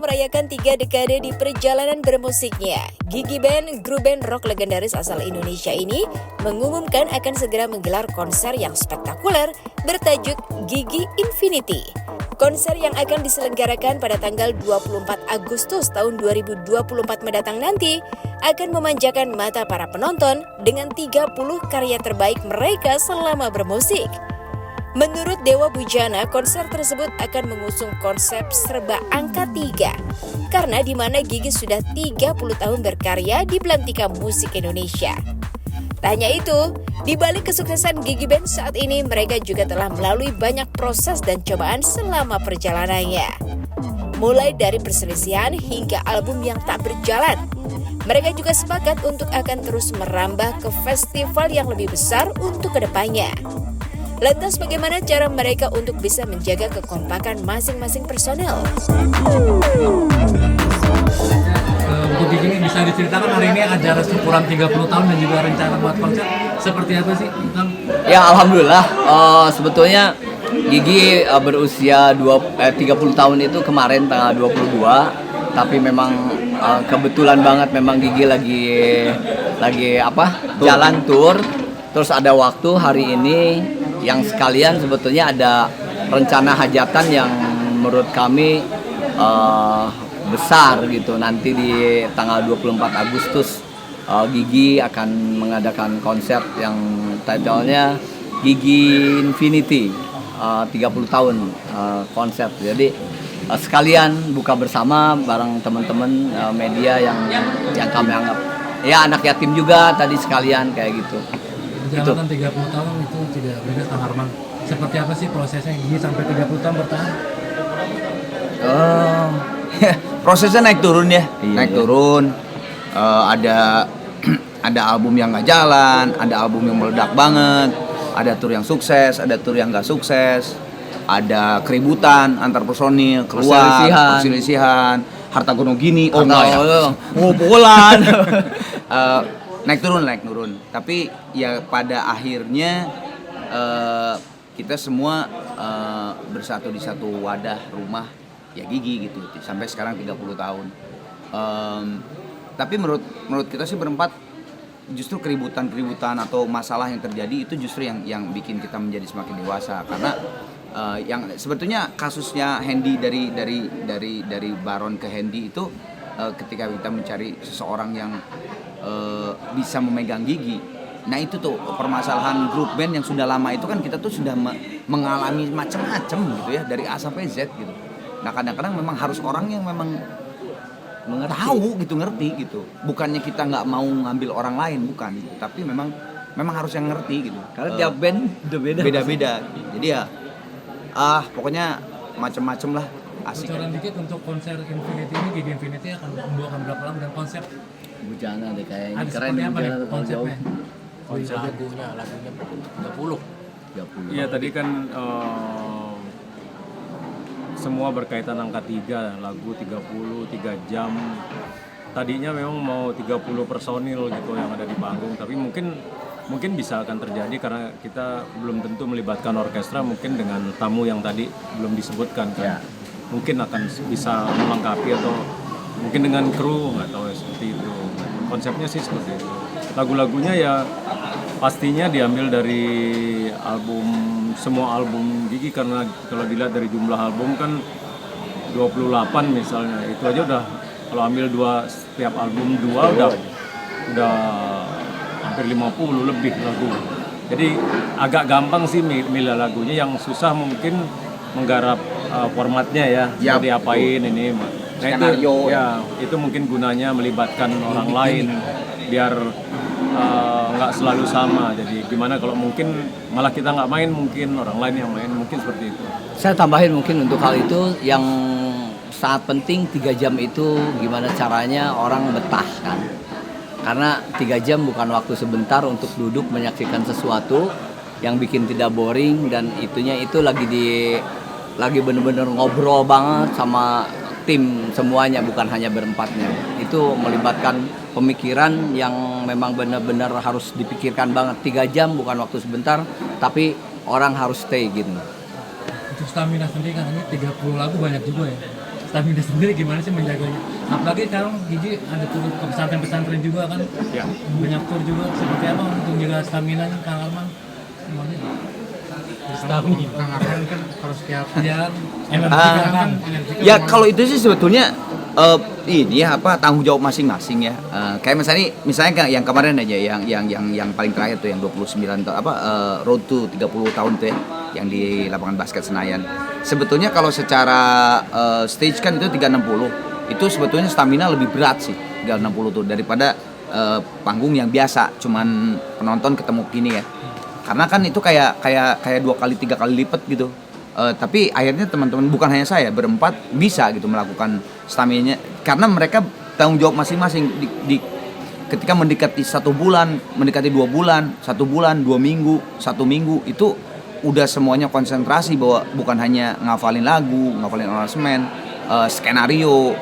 merayakan 3 dekade di perjalanan bermusiknya, Gigi Band, grup band rock legendaris asal Indonesia ini mengumumkan akan segera menggelar konser yang spektakuler bertajuk Gigi Infinity. Konser yang akan diselenggarakan pada tanggal 24 Agustus tahun 2024 mendatang nanti akan memanjakan mata para penonton dengan 30 karya terbaik mereka selama bermusik. Menurut Dewa Bujana, konser tersebut akan mengusung konsep serba angka 3 karena di mana Gigi sudah 30 tahun berkarya di belantika musik Indonesia. Tak hanya itu, di balik kesuksesan Gigi Band saat ini, mereka juga telah melalui banyak proses dan cobaan selama perjalanannya. Mulai dari perselisihan hingga album yang tak berjalan. Mereka juga sepakat untuk akan terus merambah ke festival yang lebih besar untuk kedepannya. Lantas bagaimana cara mereka untuk bisa menjaga kekompakan masing-masing personel? Untuk Gigi ini bisa diceritakan hari ini acara syukuran 30 tahun dan juga rencana buat konser seperti apa sih, Kang? Ya alhamdulillah, sebetulnya Gigi berusia 30 tahun itu kemarin tanggal 22, tapi memang kebetulan banget memang Gigi lagi jalan tour, terus ada waktu hari ini yang sekalian sebetulnya ada rencana hajatan yang menurut kami besar gitu. Nanti di tanggal 24 Agustus Gigi akan mengadakan konser yang titlenya Gigi Infinity, 30 tahun konser. Jadi sekalian buka bersama bareng teman-teman media yang kami anggap ya anak yatim juga tadi sekalian kayak gitu. Perjalanan 30 tahun itu tidak beda Kang Arman. Seperti apa sih prosesnya Gigi sampai 30 tahun bertahan? Prosesnya naik turun ya, Iya. naik turun. Ada album yang nggak jalan, ada album yang meledak banget, ada tour yang sukses, ada tour yang nggak sukses, ada keributan antar personil, keluar, perselisihan, harta gono gini, pukulan. Naik turun. Tapi ya pada akhirnya kita semua bersatu di satu wadah rumah ya Gigi gitu sampai sekarang 30 tahun. Tapi menurut kita sih berempat justru keributan atau masalah yang terjadi itu justru yang bikin kita menjadi semakin dewasa karena yang sebetulnya kasusnya Hendy dari Baron ke Hendy itu ketika kita mencari seseorang yang bisa memegang Gigi. Nah itu tuh permasalahan grup band yang sudah lama itu kan kita tuh sudah mengalami macam-macam gitu ya dari A sampai Z gitu. Nah kadang-kadang memang harus orang yang memang ngerti gitu. Bukannya kita nggak mau ngambil orang lain bukan, tapi memang harus yang ngerti gitu. Karena tiap band beda-beda. Jadi ya pokoknya macam-macam lah. Asik. Bocoran dikit untuk konser Infinity ini, Gigi Infinity akan membawakan berapa lagu dan konsep? Bujana deh kayaknya Ada keren seperti apa nih Bujana konsepnya? Lagunya 30. Iya tadi kan semua berkaitan angka 3, lagu 30, 3 jam. Tadinya memang mau 30 personil gitu yang ada di panggung, tapi mungkin bisa akan terjadi karena kita belum tentu melibatkan orkestra, mungkin dengan tamu yang tadi belum disebutkan kan. Ya. Mungkin akan bisa melengkapi atau mungkin dengan kru, nggak tahu ya, seperti itu. Konsepnya sih seperti itu. Lagu-lagunya ya pastinya diambil dari semua album Gigi karena kalau dilihat dari jumlah album kan 28 misalnya, itu aja udah kalau ambil setiap album udah hampir 50 lebih lagu. Jadi agak gampang sih milih lagunya, yang susah mungkin menggarap formatnya ya, mau diapain ini. Nah itu mungkin gunanya melibatkan orang lain biar nggak selalu sama. Jadi gimana kalau mungkin malah kita nggak main, mungkin orang lain yang main, mungkin seperti itu. Saya tambahin mungkin untuk hal itu yang sangat penting 3 jam itu gimana caranya orang betah kan. Karena 3 jam bukan waktu sebentar untuk duduk menyaksikan sesuatu yang bikin tidak boring, dan itunya itu lagi bener-bener ngobrol banget sama tim semuanya, bukan hanya berempatnya. Itu melibatkan pemikiran yang memang benar-benar harus dipikirkan banget. 3 jam bukan waktu sebentar, tapi orang harus stay gitu. Untuk stamina sendiri kan ini 30 lagu banyak juga ya. stamina sendiri gimana sih menjaganya? Apalagi sekarang Gigi ada turun ke pesantren-pesantren juga kan, Ya. banyak tur juga. Seperti apa untuk menjaga stamina nya Kang Arman? Gimana? Stamina. Kang Arman kan harus setiap Ya, energi kan. Ya kalau itu sih sebetulnya ini ya apa tanggung jawab masing-masing ya. Kayak misalnya kayak yang kemarin aja yang paling terakhir tuh yang 29 tahun road to 30 tahun tuh ya yang di lapangan basket Senayan. Sebetulnya kalau secara stage kan itu 360. Itu sebetulnya stamina lebih berat sih 360 tuh daripada panggung yang biasa cuman penonton ketemu gini ya. Karena kan itu kayak 2 kali 3 kali lipat gitu. Tapi akhirnya teman-teman bukan hanya saya berempat bisa gitu melakukan stamina karena mereka tanggung jawab masing-masing ketika mendekati 1 bulan, mendekati 2 bulan, 1 bulan, 2 minggu, 1 minggu itu udah semuanya konsentrasi bahwa bukan hanya ngafalin lagu, ngafalin aransemen, skenario,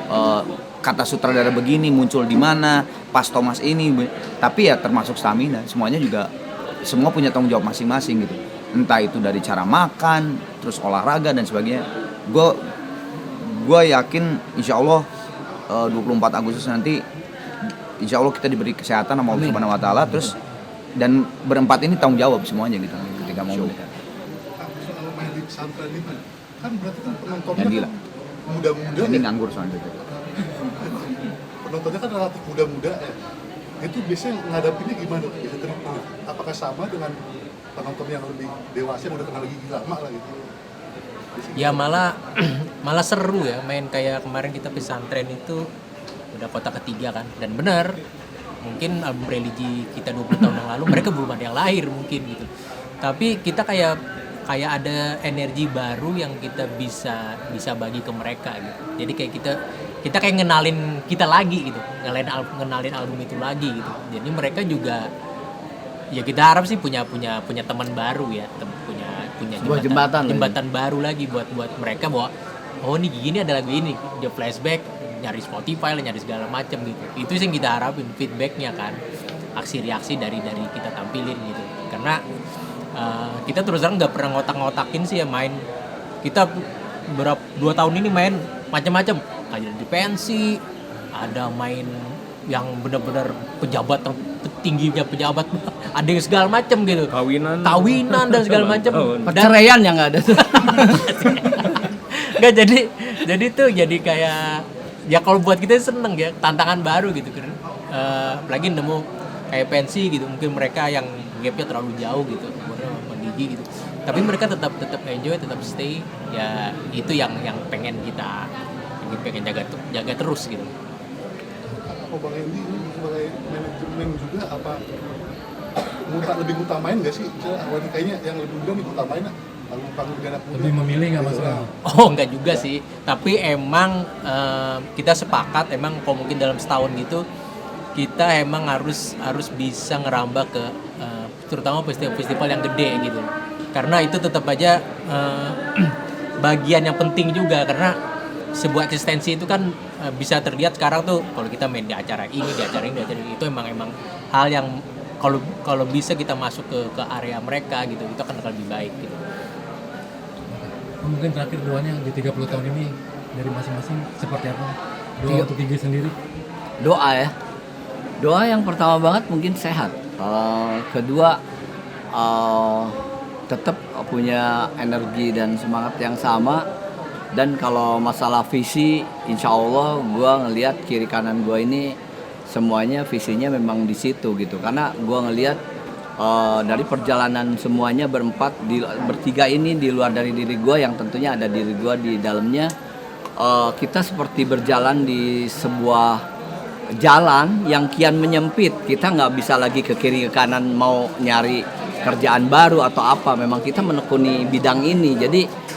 kata sutradara begini muncul di mana, pas Thomas ini, tapi ya termasuk stamina, semuanya juga semua punya tanggung jawab masing-masing gitu. Entah itu dari cara makan, terus olahraga dan sebagainya. Gue yakin insya Allah 24 Agustus nanti insya Allah kita diberi kesehatan sama Allah Subhanahu Wa Taala terus dan berempat ini tanggung jawab semuanya gitu ketika mau menikah. soal main di pesantren itu kan berarti kan penontonnya Yang gila. kan muda-muda Ini ya. nganggur soalnya gitu. Penontonnya kan relatif muda-muda ya. Itu biasanya ngadapinnya gimana? Bisa terima? Apakah sama dengan penonton yang lebih dewasa yang udah kenal Gigi lama lah gitu? Ya malah seru ya main kayak kemarin kita pesantren itu udah kota ketiga kan, dan benar mungkin album religi kita 20 tahun yang lalu mereka belum ada yang lahir mungkin gitu, tapi kita kayak ada energi baru yang kita bisa bagi ke mereka gitu. Jadi kayak kita kayak ngenalin kita lagi gitu, ngenalin album itu lagi gitu. Jadi mereka juga ya kita harap sih punya teman baru ya, punya jembatan baru lagi buat mereka bahwa oh nih gini ada lagu ini, dia flashback nyari Spotify lah, nyari segala macam gitu. Itu sih yang kita harapin, feedbacknya kan, aksi reaksi dari kita tampilin gitu. Karena kita terus terang nggak pernah ngotak-ngotakin sih ya main. Kita 2 tahun ini main macam-macam, ada di pensi, ada main yang benar-benar pejabat tingginya pejabat, ada yang segala macam gitu, kawinan dan segala macam. Perceraian yang nggak ada tuh. Nggak, jadi tuh jadi kayak ya kalau buat kita seneng ya, tantangan baru gitu kan. Apalagi nemu kayak pensi gitu, mungkin mereka yang gapnya terlalu jauh gitu sama Gigi gitu, tapi mereka tetap enjoy, tetap stay ya. Itu yang pengen kita pengen jaga terus gitu. Oh Bang Hendy ini sebagai manajemen juga apa lebih ngutamain nggak sih? Misalnya awalnya kayaknya yang lebih muda nih ngutamain lah panggung di anak muda. Lebih memilih nggak masalah? Oh enggak juga sih, tapi emang kita sepakat emang kalau mungkin dalam setahun gitu kita emang harus bisa ngerambah ke terutama festival yang gede gitu, karena itu tetap aja bagian yang penting juga, karena sebuah eksistensi itu kan bisa terlihat sekarang tuh kalau kita main di acara ini itu emang hal yang kalau bisa kita masuk ke area mereka gitu, itu akan lebih baik gitu. Mungkin terakhir doanya di 30 tahun ini dari masing-masing seperti apa? Doa untuk Gigi sendiri? Doa yang pertama banget mungkin sehat. Kedua tetap punya energi dan semangat yang sama. Dan kalau masalah visi, insya Allah gue ngelihat kiri kanan gue ini semuanya visinya memang di situ gitu. Karena gue ngelihat dari perjalanan semuanya bertiga ini di luar dari diri gue yang tentunya ada diri gue di dalamnya, kita seperti berjalan di sebuah jalan yang kian menyempit. Kita nggak bisa lagi ke kiri ke kanan mau nyari kerjaan baru atau apa. Memang kita menekuni bidang ini. Jadi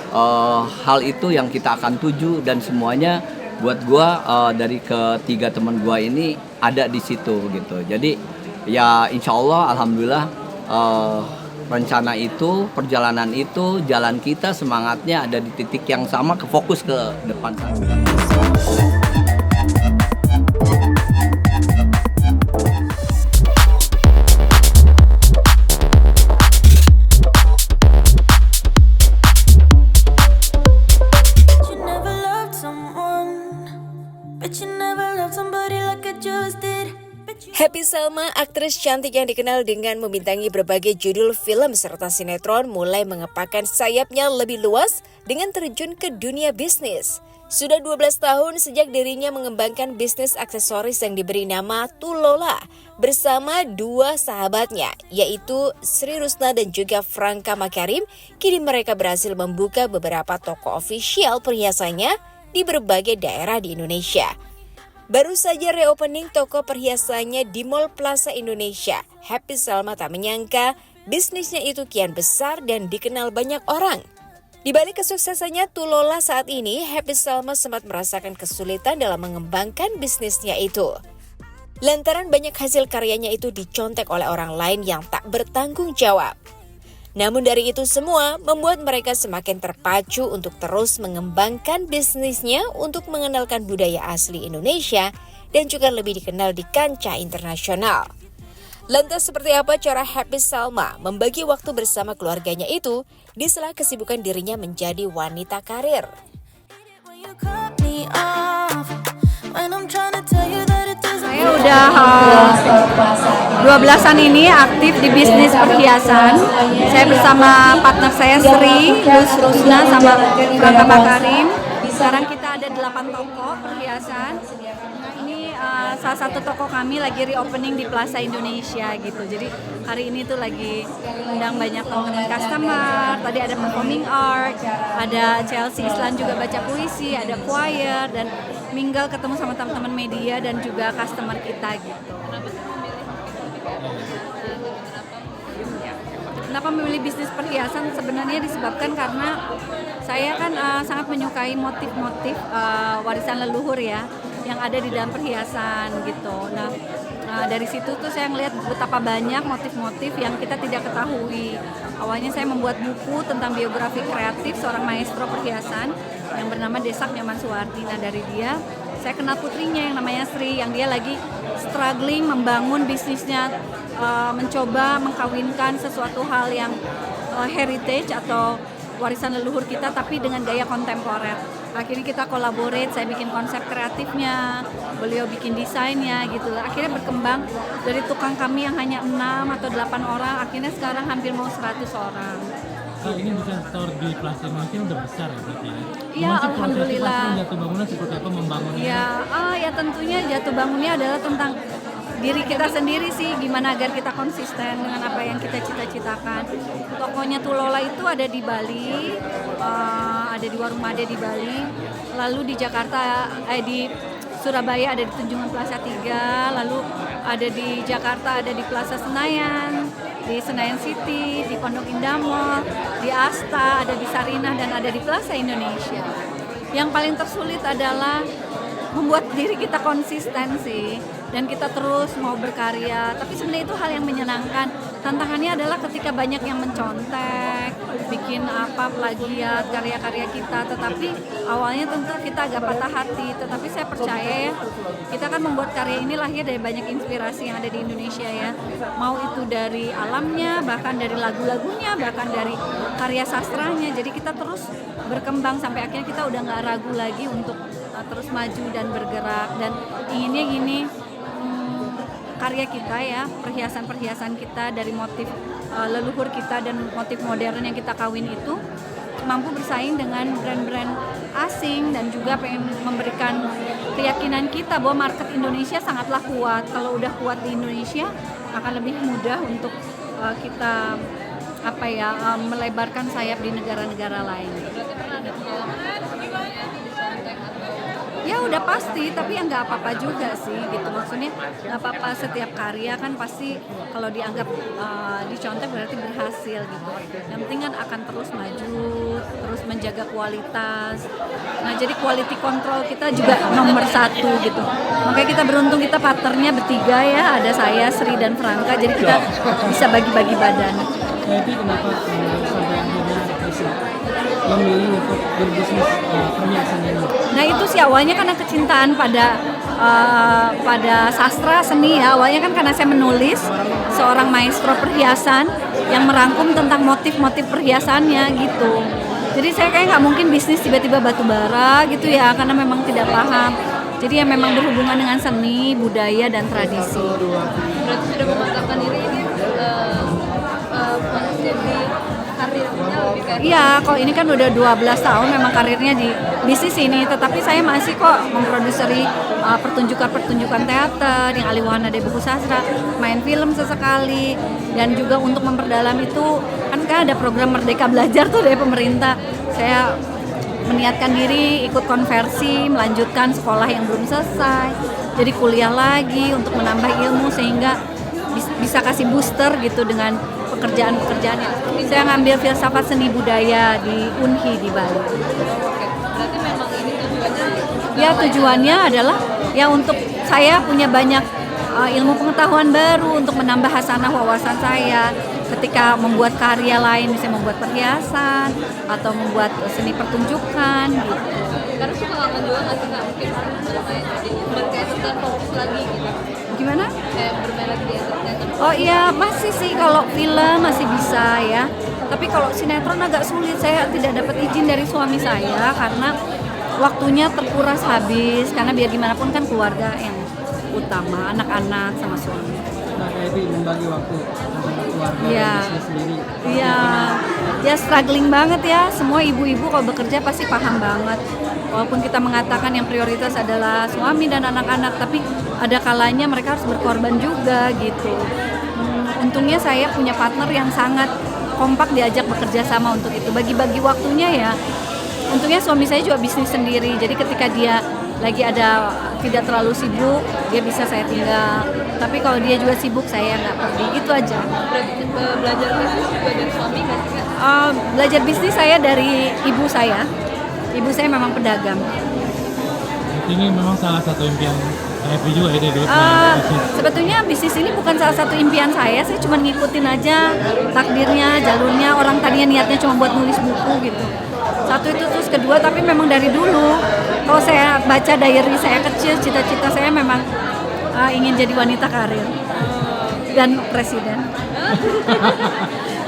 hal itu yang kita akan tuju, dan semuanya buat gue dari ketiga teman gue ini ada di situ gitu. Jadi ya insya Allah alhamdulillah rencana itu, perjalanan itu, jalan kita, semangatnya ada di titik yang sama, fokus ke depan sana. You never loved someone love somebody like I just did. Happy Salma, aktris cantik yang dikenal dengan membintangi berbagai judul film serta sinetron, mulai mengepakkan sayapnya lebih luas dengan terjun ke dunia bisnis. Sudah 12 tahun sejak dirinya mengembangkan bisnis aksesoris yang diberi nama Tulola bersama dua sahabatnya, yaitu Sri Rusna dan juga Franka Makarim. Kini mereka berhasil membuka beberapa toko official perhiasannya di berbagai daerah di Indonesia. Baru saja reopening toko perhiasannya di Mall Plaza Indonesia, Happy Salma tak menyangka bisnisnya itu kian besar dan dikenal banyak orang. Di balik kesuksesannya Tulola saat ini, Happy Salma sempat merasakan kesulitan dalam mengembangkan bisnisnya itu. Lantaran banyak hasil karyanya itu dicontek oleh orang lain yang tak bertanggung jawab. Namun dari itu semua membuat mereka semakin terpacu untuk terus mengembangkan bisnisnya untuk mengenalkan budaya asli Indonesia dan juga lebih dikenal di kancah internasional. Lantas seperti apa cara Happy Salma membagi waktu bersama keluarganya itu di sela kesibukan dirinya menjadi wanita karir? Saya udah 12-an ini aktif di bisnis perhiasan. Saya bersama partner saya Sri, Rusna sama Franka Makarim. Sekarang kita ada 8 toko perhiasan. Ini salah satu toko kami lagi reopening di Plaza Indonesia gitu. Jadi hari ini tuh lagi undang banyak teman-teman customer. Tadi ada performing art, ada Chelsea Islan juga baca puisi, ada choir, dan minggal ketemu sama teman-teman media dan juga customer kita gitu. Kenapa memilih bisnis perhiasan? Sebenarnya disebabkan karena saya kan sangat menyukai motif-motif warisan leluhur ya, yang ada di dalam perhiasan gitu. Nah, dari situ tuh saya ngelihat betapa banyak motif-motif yang kita tidak ketahui. Awalnya saya membuat buku tentang biografi kreatif seorang maestro perhiasan yang bernama Desak Nyoman Suwardi. Nah, dari dia saya kenal putrinya yang namanya Sri, yang dia lagi struggling membangun bisnisnya, mencoba mengkawinkan sesuatu hal yang heritage atau warisan leluhur kita tapi dengan gaya kontemporer. Akhirnya kita collaborate, saya bikin konsep kreatifnya, beliau bikin desainnya gitu. Akhirnya berkembang dari tukang kami yang hanya 6 atau 8 orang, akhirnya sekarang hampir mau 100 orang. Ini bukan store di Plaza Indonesia udah besar ya berarti ya? Iya, alhamdulillah. Jatuh bangunnya seperti apa membangunnya? Ya tentunya jatuh bangunnya adalah tentang diri kita sendiri sih, gimana agar kita konsisten dengan apa yang kita cita-citakan. Tokonya Tulola itu ada di Bali, ada di Warung Made di Bali, lalu di Jakarta, di Surabaya ada di Tunjungan Plaza 3, lalu ada di Jakarta ada di Plaza Senayan, di Senayan City, di Pondok Indah Mall, di Asta, ada di Sarinah, dan ada di Plaza Indonesia. Yang paling tersulit adalah membuat diri kita konsisten sih, dan kita terus mau berkarya. Tapi sebenarnya itu hal yang menyenangkan. Tantangannya adalah ketika banyak yang mencontek, bikin plagiat karya-karya kita. Tetapi awalnya tentu kita agak patah hati. Tetapi saya percaya ya, kita kan membuat karya ini lahir dari banyak inspirasi yang ada di Indonesia ya. Mau itu dari alamnya, bahkan dari lagu-lagunya, bahkan dari karya sastranya. Jadi kita terus berkembang sampai akhirnya kita udah nggak ragu lagi untuk terus maju dan bergerak, dan inginnya gini, karya kita ya, perhiasan-perhiasan kita dari motif leluhur kita dan motif modern yang kita kawin itu mampu bersaing dengan brand-brand asing, dan juga pengen memberikan keyakinan kita bahwa market Indonesia sangatlah kuat. Kalau udah kuat di Indonesia akan lebih mudah untuk kita melebarkan sayap di negara-negara lain. Ya udah pasti, tapi ya nggak apa-apa juga sih gitu. Maksudnya nggak apa-apa, setiap karya kan pasti kalau dianggap dicontek berarti berhasil gitu. Yang penting kan akan terus maju, terus menjaga kualitas. Nah jadi quality control kita juga nomor 1 gitu. Makanya kita beruntung, kita partnernya bertiga ya, ada saya, Sri, dan Franka. Jadi kita bisa bagi-bagi badan. Jadi kenapa sampai akhirnya bisa memilih untuk berbisnis perhiasan ini? Nah itu sih awalnya karena kecintaan pada sastra seni ya. Awalnya kan karena saya menulis seorang maestro perhiasan yang merangkum tentang motif-motif perhiasannya gitu. Jadi saya kayak nggak mungkin bisnis tiba-tiba batu bara gitu ya, karena memang tidak paham. Jadi ya memang berhubungan dengan seni, budaya, dan tradisi. Berarti sudah mematapkan diri ini jadi karirnya lebih kayak Iya, kalau ini kan udah 12 tahun memang karirnya di bisnis ini, tetapi saya masih kok memproduseri pertunjukan-pertunjukan teater yang Aliwahana dari buku sastra, main film sesekali, dan juga untuk memperdalam itu kan ada program Merdeka Belajar tuh dari pemerintah. Saya meniatkan diri ikut konversi, melanjutkan sekolah yang belum selesai, jadi kuliah lagi untuk menambah ilmu sehingga bisa kasih booster gitu dengan pekerjaan-pekerjaan yang saya ngambil filsafat seni budaya di Unhi di Bali. berarti memang ini tujuannya Ya tujuannya adalah ya untuk saya punya banyak ilmu pengetahuan baru untuk menambah hasanah wawasan saya ketika membuat karya lain, misalnya membuat perhiasan atau membuat seni pertunjukan gitu. karena suka nggak menjual nggak sih nggak mungkin kayak tetap fokus lagi gitu Gimana? kayak bermain lagi di entertainment. Oh iya masih sih, kalau film masih bisa ya. Tapi kalau sinetron agak sulit, saya tidak dapat izin dari suami saya karena waktunya terkuras habis, karena biar gimana pun kan keluarga yang utama, anak-anak sama suami. Membagi waktu sama keluarga Iya. dan bisnis sendiri. Iya, ya struggling banget ya. Semua ibu-ibu kalau bekerja pasti paham banget. Walaupun kita mengatakan yang prioritas adalah suami dan anak-anak, tapi ada kalanya mereka harus berkorban juga gitu. Untungnya saya punya partner yang sangat kompak diajak bekerja sama untuk itu. Bagi-bagi waktunya ya. Untungnya suami saya juga bisnis sendiri. Jadi ketika dia lagi tidak terlalu sibuk, dia bisa saya tinggal. Tapi kalau dia juga sibuk, saya nggak pergi. Itu aja. Berarti belajar bisnis juga dari suami nggak sih Kak? Belajar bisnis saya dari ibu saya. Ibu saya memang pedagang. Ini memang salah satu impian Evi juga ya dari dulu. Sebetulnya bisnis ini bukan salah satu impian saya cuma ngikutin aja takdirnya, jalurnya. Orang tadinya niatnya cuma buat nulis buku gitu. Satu itu, terus kedua, tapi memang dari dulu kalau saya baca diary saya kecil, cita-cita saya memang ingin jadi wanita karir dan presiden.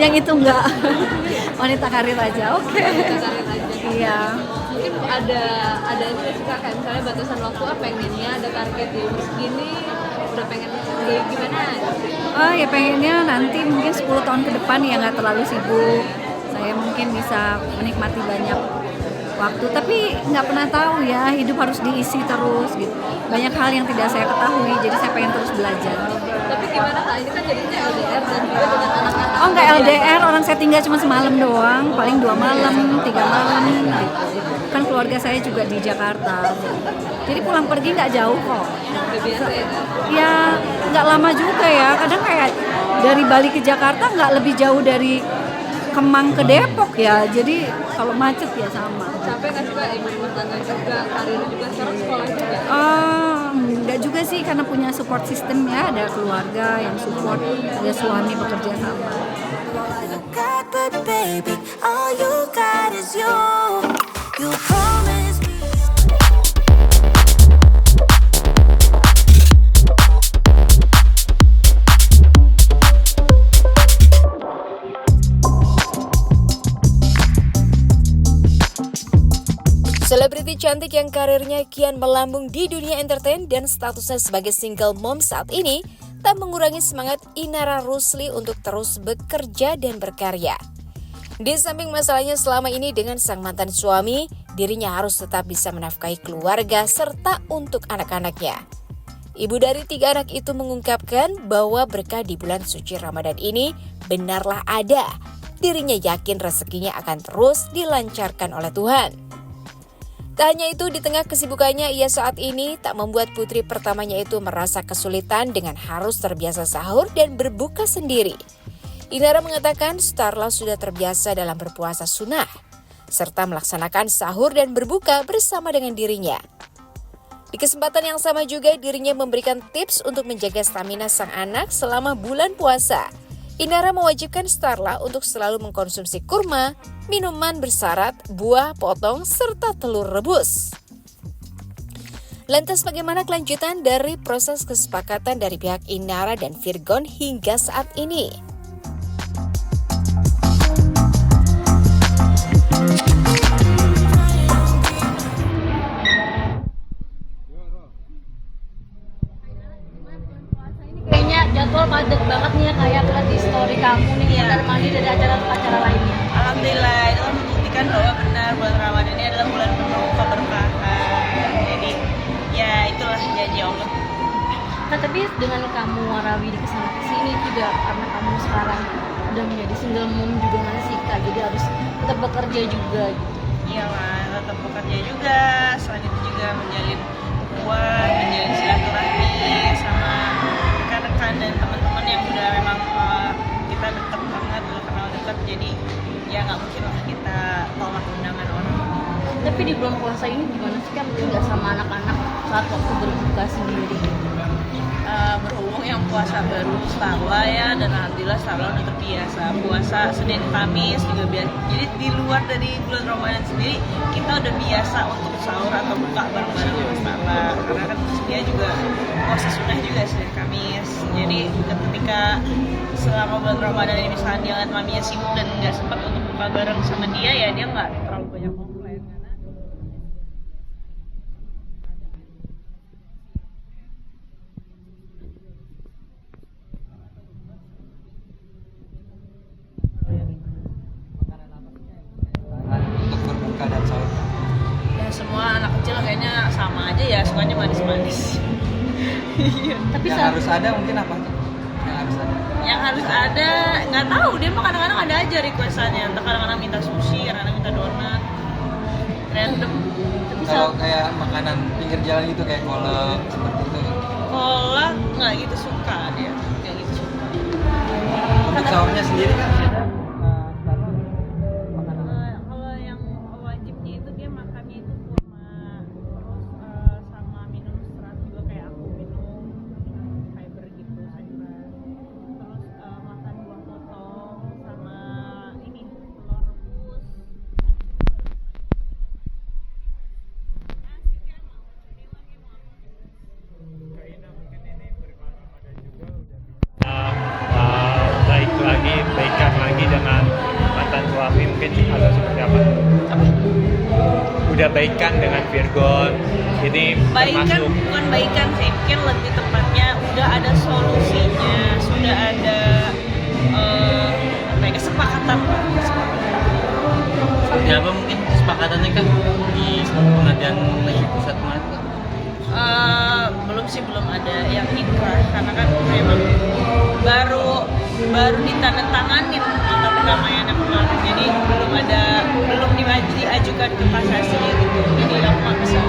Yang itu enggak, wanita karir aja. Oke. Iya. Mungkin ada ini sih Kak, kayak misalnya batasan waktu pengennya ada target di umur segini, udah pengen kayak gimana? Ya pengennya nanti mungkin 10 tahun ke depan ya nggak terlalu sibuk. Saya mungkin bisa menikmati banyak waktu, tapi nggak pernah tahu ya, hidup harus diisi terus gitu. Banyak hal yang tidak saya ketahui, jadi saya pengen terus belajar. Tapi gimana Kak, ini kan jadinya LDR dan juga dengan anak-anak. Oh nggak LDR, orang saya tinggal cuma semalam doang, paling 2 malam, 3 malam gitu. Kan keluarga saya juga di Jakarta, jadi pulang pergi nggak jauh kok. Udah biasa ya Kak? Ya nggak lama juga ya, kadang kayak dari Bali ke Jakarta nggak lebih jauh dari Kemang ke Depok ya, jadi kalau macet ya sama. Capek nggak sih Kak, ibu rumah tangga juga, karir juga, sekarang sekolah juga? Enggak juga sih, karena punya support system ya, ada keluarga yang support, ada suami bekerja sama. God, but baby, all you got is you. You promised me. Selebriti cantik yang karirnya kian melambung di dunia entertain dan statusnya sebagai single mom saat ini tak mengurangi semangat Inara Rusli untuk terus bekerja dan berkarya. Di samping masalahnya selama ini dengan sang mantan suami, dirinya harus tetap bisa menafkahi keluarga serta untuk anak-anaknya. Ibu dari 3 anak itu mengungkapkan bahwa berkah di bulan suci Ramadan ini benarlah ada. Dirinya yakin rezekinya akan terus dilancarkan oleh Tuhan. Tak hanya itu, di tengah kesibukannya ia saat ini tak membuat putri pertamanya itu merasa kesulitan dengan harus terbiasa sahur dan berbuka sendiri. Inara mengatakan Starla sudah terbiasa dalam berpuasa sunnah, serta melaksanakan sahur dan berbuka bersama dengan dirinya. Di kesempatan yang sama juga dirinya memberikan tips untuk menjaga stamina sang anak selama bulan puasa. Inara mewajibkan Starla untuk selalu mengkonsumsi kurma, minuman bersarat, buah potong, serta telur rebus. Lantas bagaimana kelanjutan dari proses kesepakatan dari pihak Inara dan Virgon hingga saat ini? jadwal padat banget nih ya, kayak lihat di story kamu nih mondar mandir dari acara-acara lainnya. Alhamdulillah, itu kan membuktikan bahwa benar bulan Ramadan ini adalah bulan penuh keberkahan. Jadi ya itulah janji Allah. Nah, tapi dengan kamu warawi di kesana kesini juga karena kamu sekarang udah menjadi single mom juga nggak sih Kak, jadi harus tetap bekerja juga gitu. Iya lah, tetap bekerja juga, selain itu juga menjalin hubungan, menjalin silaturahmi sama rekan-rekan dan teman-teman yang udah memang kita dekat banget, udah kenal dekat, jadi ya nggak mungkin lah kita tolak undangan orang. Tapi di bulan puasa ini gimana sih Kak, nggak sama anak-anak saat waktu berbuka sendiri? Berhubung yang puasa baru Starla ya, dan alhamdulillah Starla udah terbiasa puasa Senin Kamis juga biasa. Jadi di luar dari bulan Ramadan sendiri kita udah biasa untuk sahur atau buka bareng-bareng sama Starla, karena kan dia juga puasa sunnah juga Senin Kamis. Jadi ketika selama bulan Ramadan ini misalnya dia lihat maminya sibuk dan nggak sempat untuk buka bareng sama dia, ya dia nggak terlalu banyak komplain karena Untuk berbuka dan sahur. ya semua anak kecil kayaknya sama aja ya, sukanya manis-manis. Tapi Yang harus ada mungkin apa? Yang harus ada. Yang harus ada nggak tahu, dia mah kadang-kadang ada aja requestannya, entah kadang-kadang minta sushi, kadang-kadang minta donat, random. Kalau kayak makanan pinggir jalan gitu kayak kolak seperti itu. Kolak nggak gitu suka dia, nggak gitu suka. Untuk sahurnya sendiri kan ada. Kalau yang wajibnya itu dia makannya itu kurma, terus sama minum serat juga kayak aku minum fiber gitu, sayuran, terus makan buah potong sama ini telur rebus. baikan lagi dengan mantan suami, mungkin atau seperti apa? Udah baikan dengan Virgon, ini Baikan termasuk bukan baikan sih, mungkin lebih tepatnya udah ada solusinya, sudah ada kesepakatan. Seperti apa mungkin kesepakatannya Kak di pengadilan negeri pusat kemarin Kak? Belum ada yang inkrah karena kan memang baru ditandatanganin nota perdamaian yang kemarin, jadi belum diajukan ke kasasi gitu, jadi aku nggak bisa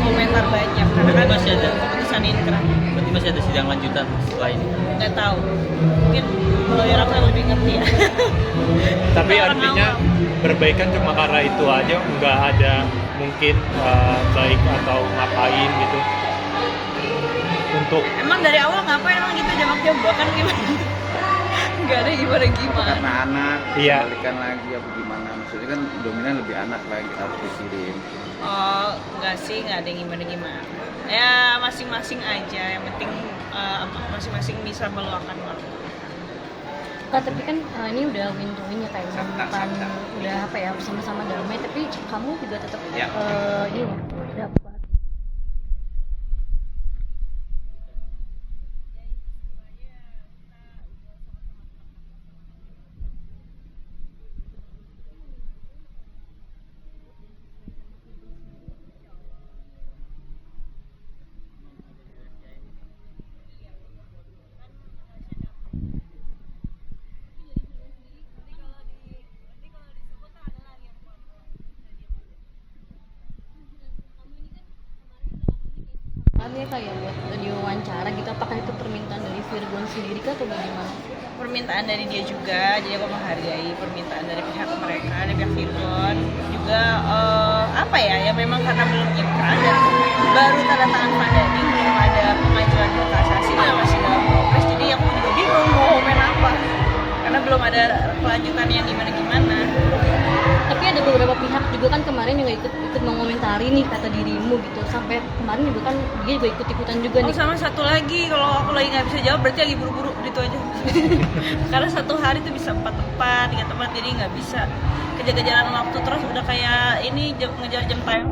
komentar banyak karena kan masih ada keputusan inkrah. Berarti masih ada sidang lanjutan setelah ini? Nggak tahu, mungkin lawyer aku yang lebih ngerti ya. tapi Orang artinya awam. berbaikan cuma karena itu aja, nggak ada mungkin baik atau ngapain gitu untuk Emang dari awal ngapain emang gitu jambak-jambak kan gimana? Nggak ada gimana. Karena anak, Iya. balikan lagi apa gimana? Maksudnya kan dominan lebih anak lah yang kita harus pikirin. Oh, enggak sih, nggak ada yang gimana. Ya masing-masing aja, yang penting masing-masing bisa meluangkan waktu. Kak, tapi kan ini udah win-win ya kayak bukan udah apa ya bersama-sama damai, tapi kamu juga tetap Ya. ini loh dapat. Ya kayak buat di wawancara gitu, apakah itu permintaan dari Virgon sendiri kah atau bagaimana? Permintaan dari dia juga, jadi aku menghargai permintaan dari pihak mereka, dari pihak Virgon juga. Apa ya memang karena belum inkrah dan baru tanda tangan Pandani, belum ada pengajuan ke kasasi dan masih dalam progres, jadi aku juga bingung mau komen apa karena belum ada kelanjutan yang gimana. Tapi ada beberapa pihak juga kan kemarin yang ikut mengomentari nih kata dirimu gitu, sampai kemarin juga kan dia juga ikut-ikutan juga nih. Sama satu lagi, kalau aku lagi nggak bisa jawab berarti lagi buru-buru gitu aja. Karena satu hari itu bisa 4 tempat, 3 tempat, jadi nggak bisa kejar-kejaran waktu terus, udah kayak ini ngejar jam tayang.